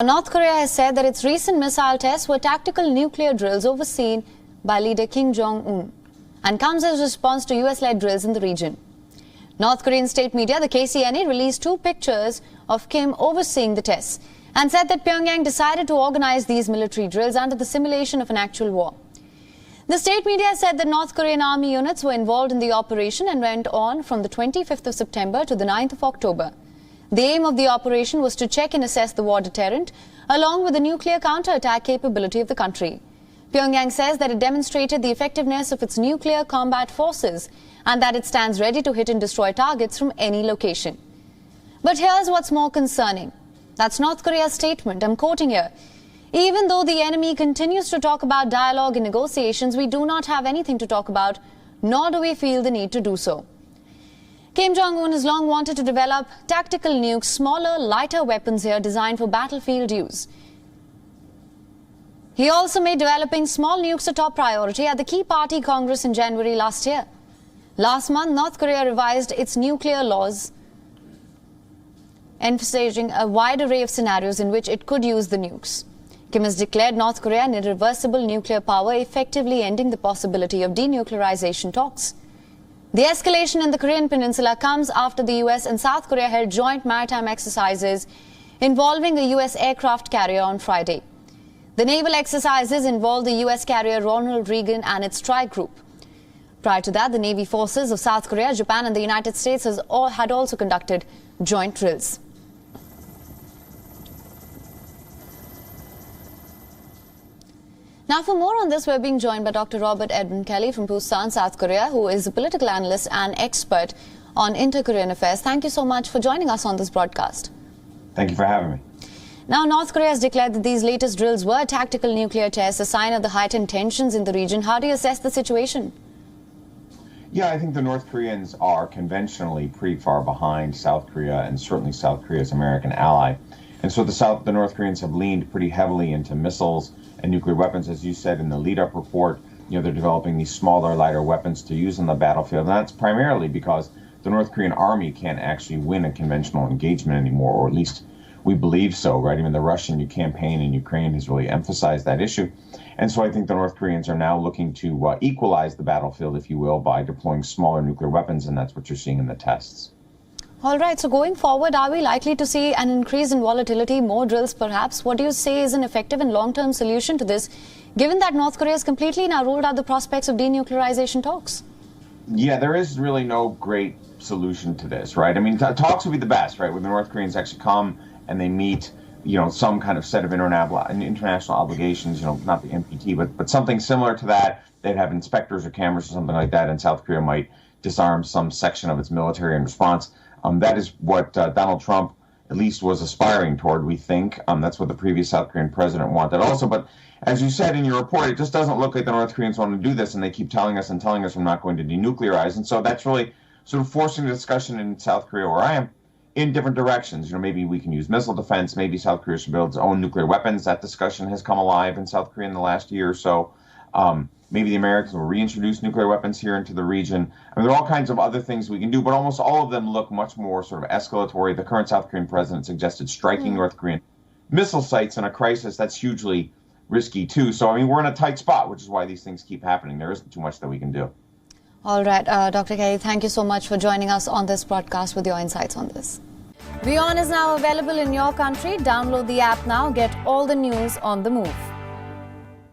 North Korea has said that its recent missile tests were tactical nuclear drills overseen by leader Kim Jong Un and comes as a response to US-led drills in the region. North Korean state media, the KCNA, released two pictures of Kim overseeing the tests and said that Pyongyang decided to organize these military drills under the simulation of an actual war. The state media said that North Korean army units were involved in the operation and went on from the 25th of September to the 9th of October. The aim of the operation was to check and assess the war deterrent, along with the nuclear counter-attack capability of the country. Pyongyang says that it demonstrated the effectiveness of its nuclear combat forces and that it stands ready to hit and destroy targets from any location. But here's what's more concerning. That's North Korea's statement. I'm quoting here. Even though the enemy continues to talk about dialogue and negotiations, we do not have anything to talk about, nor do we feel the need to do so. Kim Jong Un has long wanted to develop tactical nukes, smaller, lighter weapons here designed for battlefield use. He also made developing small nukes a top priority at the Key Party Congress in January last year. Last month, North Korea revised its nuclear laws, emphasizing a wide array of scenarios in which it could use the nukes. Kim has declared North Korea an irreversible nuclear power, effectively ending the possibility of denuclearization talks. The escalation in the Korean peninsula comes after the US and South Korea held joint maritime exercises involving a US aircraft carrier on Friday. The naval exercises involved the US carrier Ronald Reagan and its strike group. Prior to that, the Navy forces of South Korea, Japan and the United States had also conducted joint drills. Now, for more on this, we're being joined by Dr. Robert Edmund Kelly from Busan, South Korea, who is a political analyst and expert on inter-Korean affairs. Thank you so much for joining us on this broadcast. Thank you for having me. Now, North Korea has declared that these latest drills were tactical nuclear tests, a sign of the heightened tensions in the region. How do you assess the situation? Yeah, I think the North Koreans are conventionally pretty far behind South Korea, and certainly South Korea's American ally. And so the North Koreans have leaned pretty heavily into missiles and nuclear weapons. As you said in the lead-up report, they're developing these smaller, lighter weapons to use on the battlefield. And that's primarily because the North Korean army can't actually win a conventional engagement anymore, or at least we believe so, right? I mean, the Russian campaign in Ukraine has really emphasized that issue. And so I think the North Koreans are now looking to equalize the battlefield, if you will, by deploying smaller nuclear weapons, and that's what you're seeing in the tests. All right, so going forward, are we likely to see an increase in volatility, more drills perhaps? What do you say is an effective and long-term solution to this, given that North Korea has completely now ruled out the prospects of denuclearization talks? Yeah, there is really no great solution to this, right? I mean, talks would be the best, right, when the North Koreans actually come and they meet, some kind of set of international obligations, not the NPT, but something similar to that. They'd have inspectors or cameras or something like that, and South Korea might disarm some section of its military in response. That is what Donald Trump at least was aspiring toward, we think. That's what the previous South Korean president wanted also. But as you said in your report, it just doesn't look like the North Koreans want to do this, and they keep telling us we're not going to denuclearize. And so that's really sort of forcing the discussion in South Korea, where I am, in different directions. Maybe we can use missile defense. Maybe South Korea should build its own nuclear weapons. That discussion has come alive in South Korea in the last year or so. Maybe the Americans will reintroduce nuclear weapons here into the region. I mean, there are all kinds of other things we can do, but almost all of them look much more sort of escalatory. The current South Korean president suggested striking North Korean missile sites in a crisis. That's hugely risky, too. So, I mean, we're in a tight spot, which is why these things keep happening. There isn't too much that we can do. All right. Dr. Kelly, thank you so much for joining us on this broadcast with your insights on this. WION is now available in your country. Download the app now. Get all the news on the move.